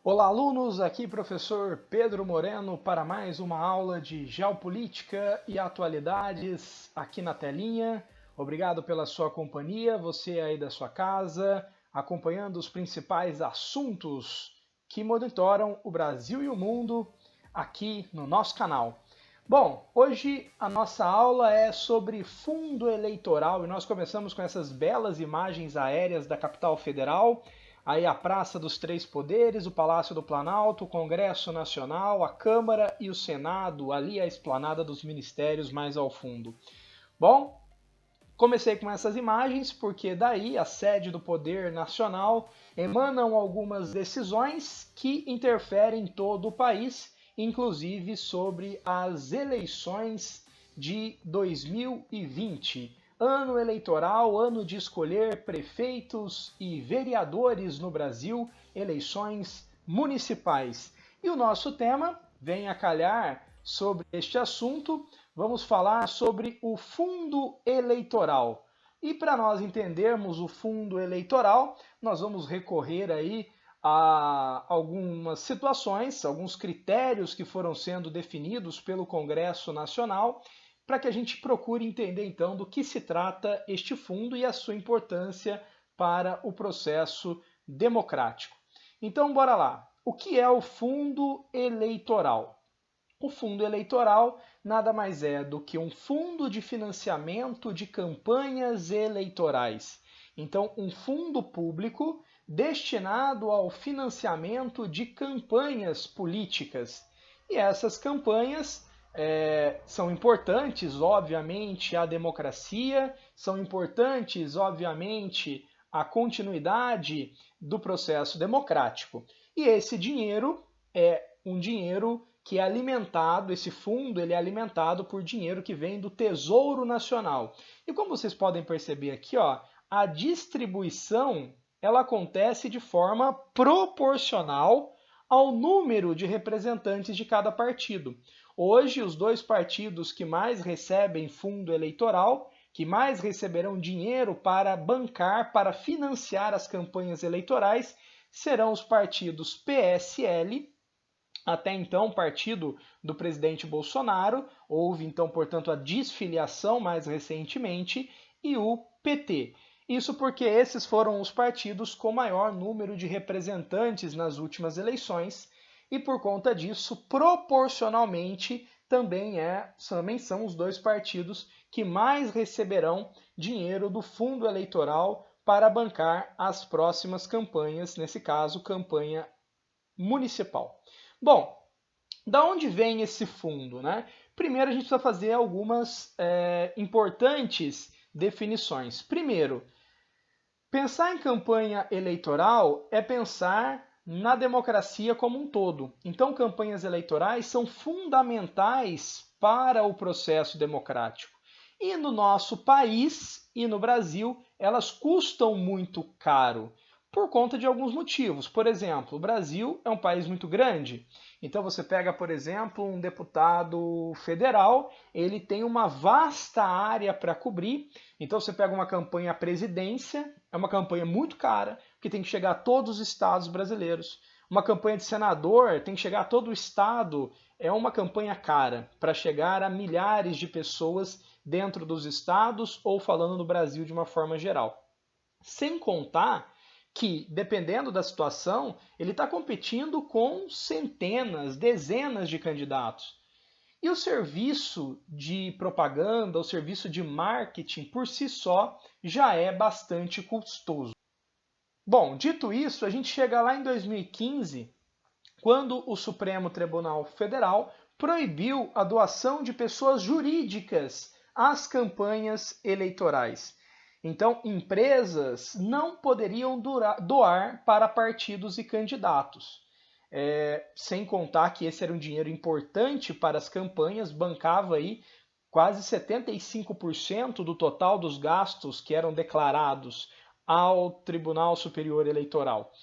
Olá, alunos! Aqui professor Pedro Moreno para mais uma aula de Geopolítica e Atualidades aqui na telinha. Obrigado pela sua companhia, você aí da sua casa, acompanhando os principais assuntos que monitoram o Brasil e o mundo aqui no nosso canal. Bom, hoje a nossa aula é sobre fundo eleitoral e nós começamos com essas belas imagens aéreas da capital federal. Aí a Praça dos Três Poderes, o Palácio do Planalto, o Congresso Nacional, a Câmara e o Senado, ali a esplanada dos ministérios mais ao fundo. Bom, comecei com essas imagens porque daí a sede do Poder Nacional emanam algumas decisões que interferem em todo o país, inclusive sobre as eleições de 2020. Ano eleitoral, ano de escolher prefeitos e vereadores no Brasil, eleições municipais. E o nosso tema vem a calhar sobre este assunto. Vamos falar sobre o fundo eleitoral. E para nós entendermos o fundo eleitoral, nós vamos recorrer aí a algumas situações, alguns critérios que foram sendo definidos pelo Congresso Nacional, para que a gente procure entender então do que se trata este fundo e a sua importância para o processo democrático. Então, bora lá. O que é o fundo eleitoral? O fundo eleitoral nada mais é do que um fundo de financiamento de campanhas eleitorais. Então, um fundo público destinado ao financiamento de campanhas políticas. E essas campanhas são importantes, obviamente, à democracia, são importantes, obviamente, à continuidade do processo democrático. E esse dinheiro é um dinheiro que é alimentado, esse fundo ele é alimentado por dinheiro que vem do Tesouro Nacional. E como vocês podem perceber aqui, ó, a distribuição ela acontece de forma proporcional ao número de representantes de cada partido. Hoje, os dois partidos que mais recebem fundo eleitoral, que mais receberão dinheiro para bancar, para financiar as campanhas eleitorais, serão os partidos PSL, até então partido do presidente Bolsonaro, houve então, portanto, a desfiliação mais recentemente, e o PT. Isso porque esses foram os partidos com maior número de representantes nas últimas eleições, e por conta disso, proporcionalmente, também são os dois partidos que mais receberão dinheiro do fundo eleitoral para bancar as próximas campanhas, nesse caso, campanha municipal. Bom, da onde vem esse fundo, né? Primeiro a gente precisa fazer algumas importantes definições. Primeiro, pensar em campanha eleitoral é pensar na democracia como um todo. Então, campanhas eleitorais são fundamentais para o processo democrático. E no nosso país e no Brasil, elas custam muito caro por conta de alguns motivos. Por exemplo, o Brasil é um país muito grande. Então você pega, por exemplo, um deputado federal, ele tem uma vasta área para cobrir. Então você pega uma campanha à presidência, é uma campanha muito cara, que tem que chegar a todos os estados brasileiros. Uma campanha de senador tem que chegar a todo o estado, é uma campanha cara para chegar a milhares de pessoas dentro dos estados ou falando no Brasil de uma forma geral. Sem contar que, dependendo da situação, ele está competindo com centenas, dezenas de candidatos. E o serviço de propaganda, o serviço de marketing, por si só, já é bastante custoso. Bom, dito isso, a gente chega lá em 2015, quando o Supremo Tribunal Federal proibiu a doação de pessoas jurídicas às campanhas eleitorais. Então, empresas não poderiam doar para partidos e candidatos. Sem contar que esse era um dinheiro importante para as campanhas, bancava aí quase 75% do total dos gastos que eram declarados ao Tribunal Superior Eleitoral.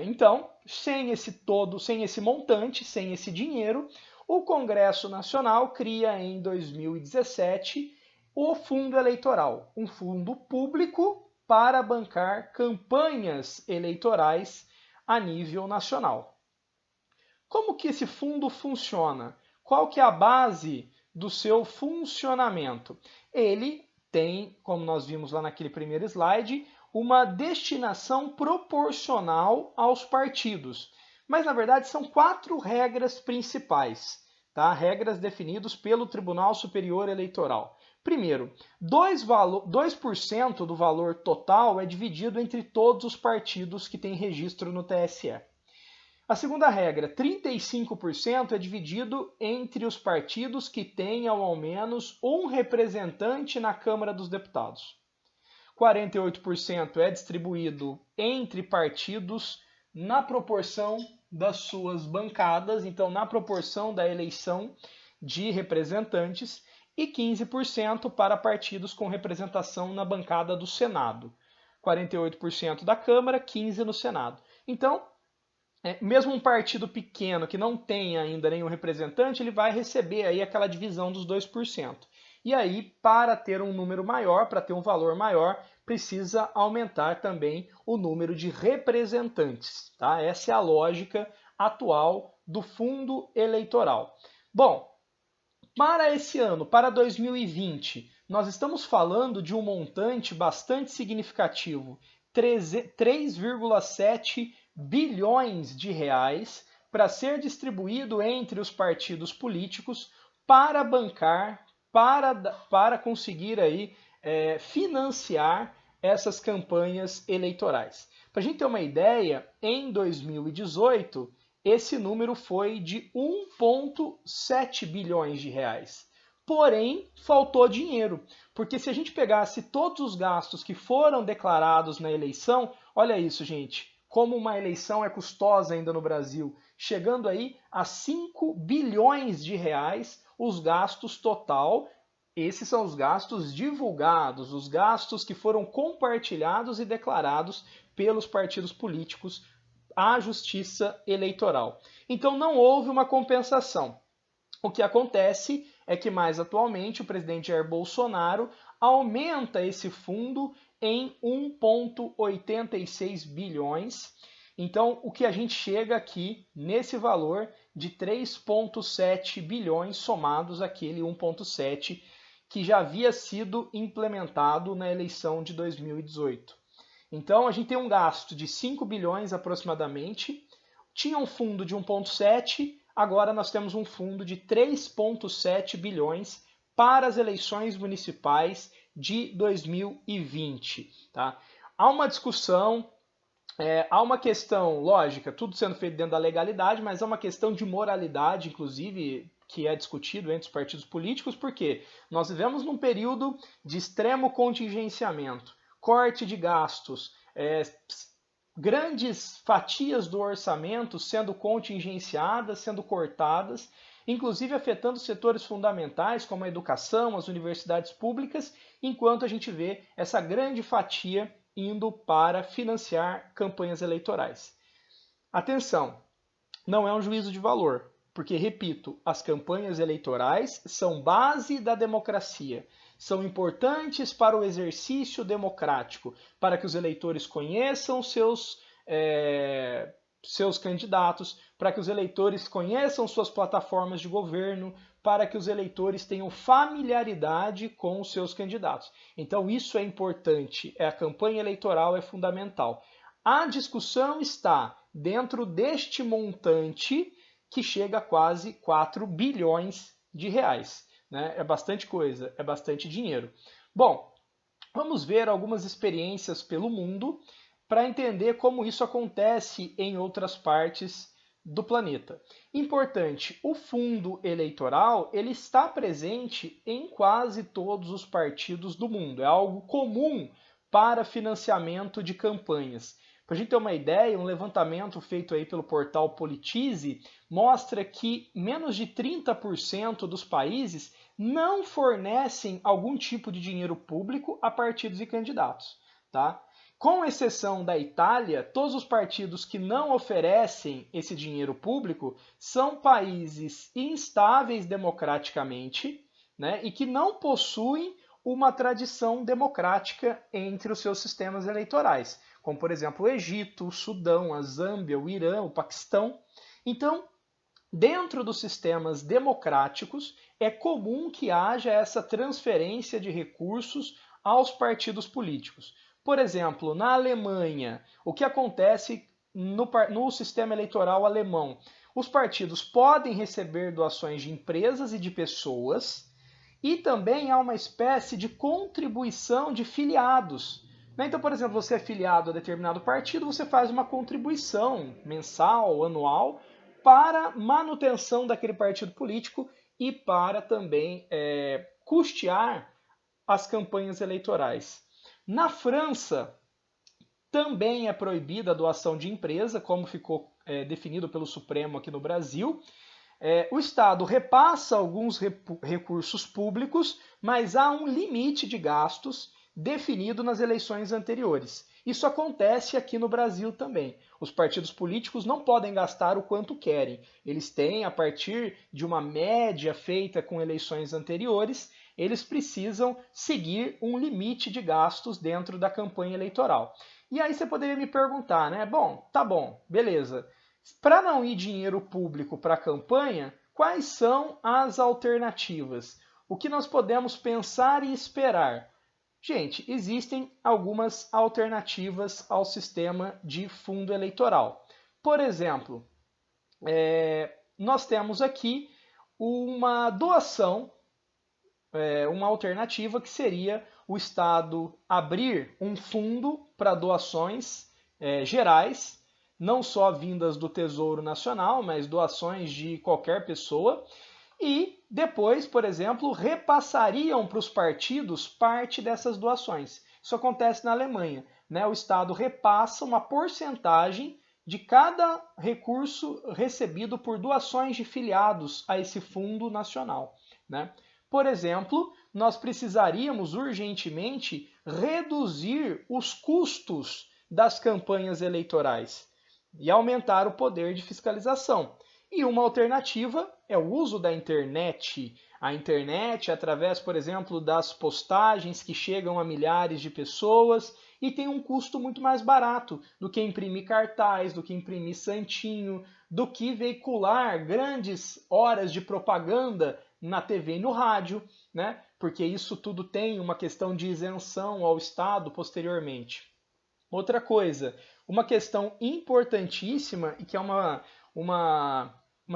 Então, sem esse montante, sem esse dinheiro, o Congresso Nacional cria em 2017 o fundo eleitoral, um fundo público para bancar campanhas eleitorais a nível nacional. Como que esse fundo funciona? Qual que é a base do seu funcionamento? Ele tem, como nós vimos lá naquele primeiro slide, uma destinação proporcional aos partidos. Mas, na verdade, são 4 regras principais, tá? Regras definidas pelo Tribunal Superior Eleitoral. Primeiro, 2% do valor total é dividido entre todos os partidos que têm registro no TSE. A segunda regra, 35% é dividido entre os partidos que tenham ao menos um representante na Câmara dos Deputados. 48% é distribuído entre partidos na proporção das suas bancadas, então na proporção da eleição de representantes, e 15% para partidos com representação na bancada do Senado. 48% da Câmara, 15% no Senado. Então, mesmo um partido pequeno que não tenha ainda nenhum representante, ele vai receber aí aquela divisão dos 2%. E aí, para ter um número maior, para ter um valor maior, precisa aumentar também o número de representantes. Tá? Essa é a lógica atual do fundo eleitoral. Bom, para esse ano, para 2020, nós estamos falando de um montante bastante significativo, 3,7 bilhões de reais para ser distribuído entre os partidos políticos para bancar, para conseguir aí, financiar essas campanhas eleitorais. Para a gente ter uma ideia, em 2018, esse número foi de 1,7 bilhões de reais. Porém, faltou dinheiro, porque se a gente pegasse todos os gastos que foram declarados na eleição, olha isso, gente, como uma eleição é custosa ainda no Brasil, chegando aí a 5 bilhões de reais os gastos total. Esses são os gastos divulgados, os gastos que foram compartilhados e declarados pelos partidos políticos à Justiça Eleitoral. Então não houve uma compensação. O que acontece é que mais atualmente o presidente Jair Bolsonaro aumenta esse fundo em 1,86 bilhões. Então, o que a gente chega aqui nesse valor de 3,7 bilhões somados àquele 1,7 que já havia sido implementado na eleição de 2018. Então, a gente tem um gasto de 5 bilhões aproximadamente, tinha um fundo de 1,7, agora nós temos um fundo de 3,7 bilhões para as eleições municipais de 2020. Tá? Há uma discussão, há uma questão lógica, tudo sendo feito dentro da legalidade, mas há uma questão de moralidade, inclusive, que é discutido entre os partidos políticos, porque nós vivemos num período de extremo contingenciamento, corte de gastos, grandes fatias do orçamento sendo contingenciadas, sendo cortadas, inclusive afetando setores fundamentais como a educação, as universidades públicas, enquanto a gente vê essa grande fatia indo para financiar campanhas eleitorais. Atenção, não é um juízo de valor, porque, repito, as campanhas eleitorais são base da democracia, são importantes para o exercício democrático, para que os eleitores conheçam seus candidatos, para que os eleitores conheçam suas plataformas de governo, para que os eleitores tenham familiaridade com os seus candidatos. Então isso é importante, a campanha eleitoral é fundamental. A discussão está dentro deste montante que chega a quase 4 bilhões de reais. Né? É bastante coisa, é bastante dinheiro. Bom, vamos ver algumas experiências pelo mundo para entender como isso acontece em outras partes do planeta. Importante, o fundo eleitoral ele está presente em quase todos os partidos do mundo. É algo comum para financiamento de campanhas. Para a gente ter uma ideia, um levantamento feito aí pelo portal Politize mostra que menos de 30% dos países não fornecem algum tipo de dinheiro público a partidos e candidatos. Tá? Com exceção da Itália, todos os partidos que não oferecem esse dinheiro público são países instáveis democraticamente, né, e que não possuem uma tradição democrática entre os seus sistemas eleitorais, como por exemplo o Egito, o Sudão, a Zâmbia, o Irã, o Paquistão. Então, dentro dos sistemas democráticos, é comum que haja essa transferência de recursos aos partidos políticos. Por exemplo, na Alemanha, o que acontece no sistema eleitoral alemão? Os partidos podem receber doações de empresas e de pessoas, e também há uma espécie de contribuição de filiados. Então, por exemplo, você é filiado a determinado partido, você faz uma contribuição mensal, anual, para manutenção daquele partido político e para também custear as campanhas eleitorais. Na França, também é proibida a doação de empresa, como ficou definido pelo Supremo aqui no Brasil. O Estado repassa alguns recursos públicos, mas há um limite de gastos definido nas eleições anteriores. Isso acontece aqui no Brasil também. Os partidos políticos não podem gastar o quanto querem. Eles têm, a partir de uma média feita com eleições anteriores, eles precisam seguir um limite de gastos dentro da campanha eleitoral. E aí você poderia me perguntar, né? Bom, tá bom, beleza. Para não ir dinheiro público para a campanha, quais são as alternativas? O que nós podemos pensar e esperar? Gente, existem algumas alternativas ao sistema de fundo eleitoral. Por exemplo, nós temos aqui uma doação, uma alternativa que seria o Estado abrir um fundo para doações gerais, não só vindas do Tesouro Nacional, mas doações de qualquer pessoa, e depois, por exemplo, repassariam para os partidos parte dessas doações. Isso acontece na Alemanha, né? O Estado repassa uma porcentagem de cada recurso recebido por doações de filiados a esse fundo nacional, né? Por exemplo, nós precisaríamos urgentemente reduzir os custos das campanhas eleitorais e aumentar o poder de fiscalização. E uma alternativa é o uso da internet. A internet, através, por exemplo, das postagens que chegam a milhares de pessoas e tem um custo muito mais barato do que imprimir cartaz, do que imprimir santinho, do que veicular grandes horas de propaganda na TV e no rádio, né? Porque isso tudo tem uma questão de isenção ao Estado posteriormente. Outra coisa, uma questão importantíssima e que é uma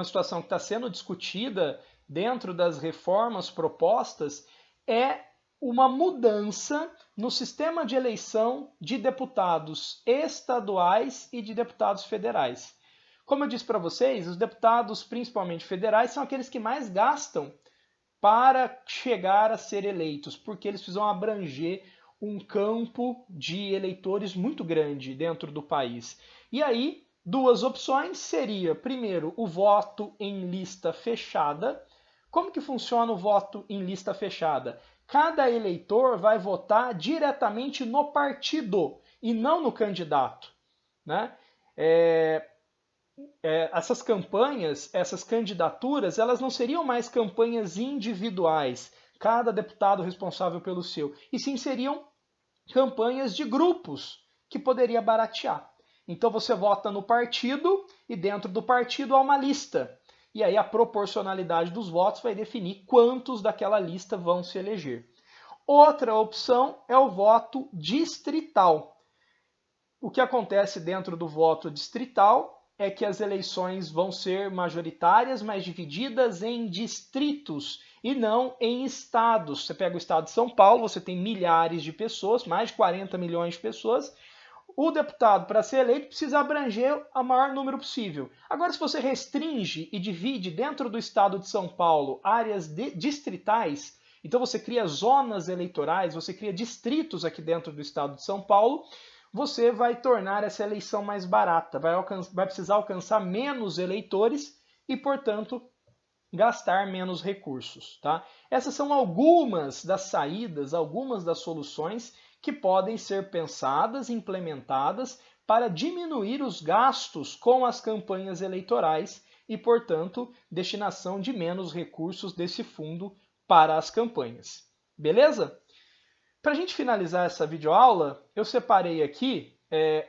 situação que está sendo discutida dentro das reformas propostas é uma mudança no sistema de eleição de deputados estaduais e de deputados federais. Como eu disse para vocês, os deputados, principalmente federais, são aqueles que mais gastam para chegar a ser eleitos, porque eles precisam abranger um campo de eleitores muito grande dentro do país. E aí, duas opções seria, primeiro, o voto em lista fechada. Como que funciona o voto em lista fechada? Cada eleitor vai votar diretamente no partido e não no candidato, né? Essas campanhas, essas candidaturas, elas não seriam mais campanhas individuais, cada deputado responsável pelo seu, e sim seriam campanhas de grupos que poderia baratear. Então você vota no partido e dentro do partido há uma lista. E aí a proporcionalidade dos votos vai definir quantos daquela lista vão se eleger. Outra opção é o voto distrital. O que acontece dentro do voto distrital é que as eleições vão ser majoritárias, mas divididas em distritos e não em estados. Você pega o estado de São Paulo, você tem milhares de pessoas, mais de 40 milhões de pessoas. O deputado, para ser eleito, precisa abranger o maior número possível. Agora, se você restringe e divide dentro do estado de São Paulo áreas distritais, então você cria zonas eleitorais, você cria distritos aqui dentro do estado de São Paulo, você vai tornar essa eleição mais barata, vai precisar alcançar menos eleitores e, portanto, gastar menos recursos, tá? Essas são algumas das saídas, algumas das soluções que podem ser pensadas e implementadas para diminuir os gastos com as campanhas eleitorais e, portanto, destinação de menos recursos desse fundo para as campanhas. Beleza? Para a gente finalizar essa videoaula, eu separei aqui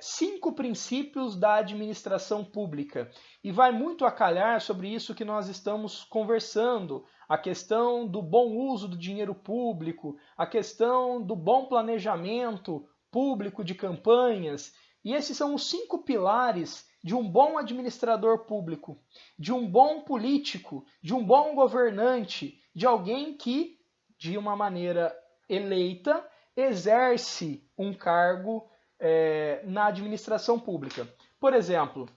5 princípios da administração pública. E vai muito a calhar sobre isso que nós estamos conversando, a questão do bom uso do dinheiro público, a questão do bom planejamento público de campanhas. E esses são os 5 pilares de um bom administrador público, de um bom político, de um bom governante, de alguém que, de uma maneira eleita, exerce um cargo na administração pública. Por exemplo,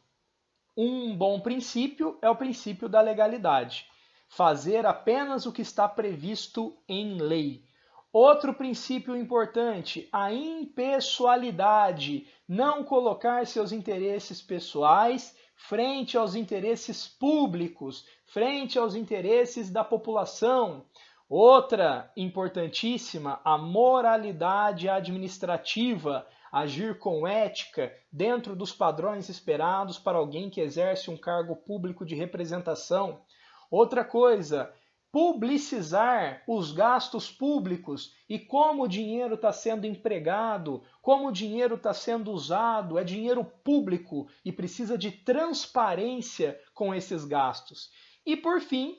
um bom princípio é o princípio da legalidade. Fazer apenas o que está previsto em lei. Outro princípio importante, a impessoalidade. Não colocar seus interesses pessoais frente aos interesses públicos, frente aos interesses da população. Outra importantíssima, a moralidade administrativa. Agir com ética dentro dos padrões esperados para alguém que exerce um cargo público de representação. Outra coisa, publicizar os gastos públicos e como o dinheiro está sendo empregado, como o dinheiro está sendo usado, é dinheiro público e precisa de transparência com esses gastos. E por fim,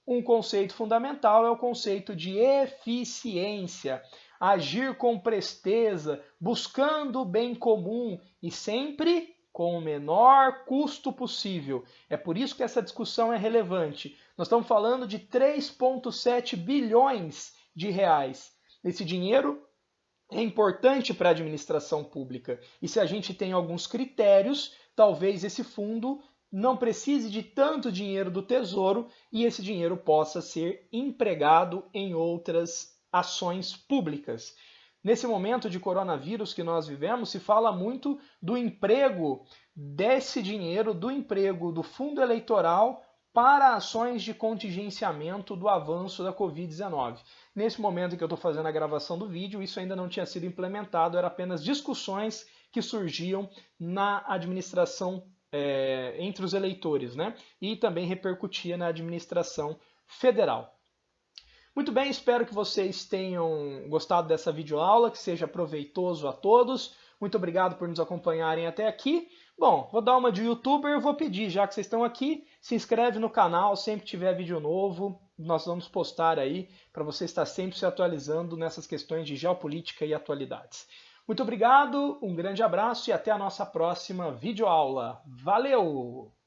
um conceito fundamental é o conceito de eficiência. Agir com presteza, buscando o bem comum e sempre com o menor custo possível. É por isso que essa discussão é relevante. Nós estamos falando de 3,7 bilhões de reais. Esse dinheiro é importante para a administração pública. E se a gente tem alguns critérios, talvez esse fundo não precise de tanto dinheiro do Tesouro e esse dinheiro possa ser empregado em outras ações públicas. Nesse momento de coronavírus que nós vivemos, se fala muito do emprego desse dinheiro, do emprego do fundo eleitoral para ações de contingenciamento do avanço da Covid-19. Nesse momento em que eu estou fazendo a gravação do vídeo, isso ainda não tinha sido implementado, era apenas discussões que surgiam na administração entre os eleitores, né? E também repercutia na administração federal. Muito bem, espero que vocês tenham gostado dessa videoaula, que seja proveitoso a todos. Muito obrigado por nos acompanharem até aqui. Bom, vou dar uma de youtuber e vou pedir, já que vocês estão aqui, se inscreve no canal, sempre que tiver vídeo novo, nós vamos postar aí para você estar sempre se atualizando nessas questões de geopolítica e atualidades. Muito obrigado, um grande abraço e até a nossa próxima videoaula. Valeu!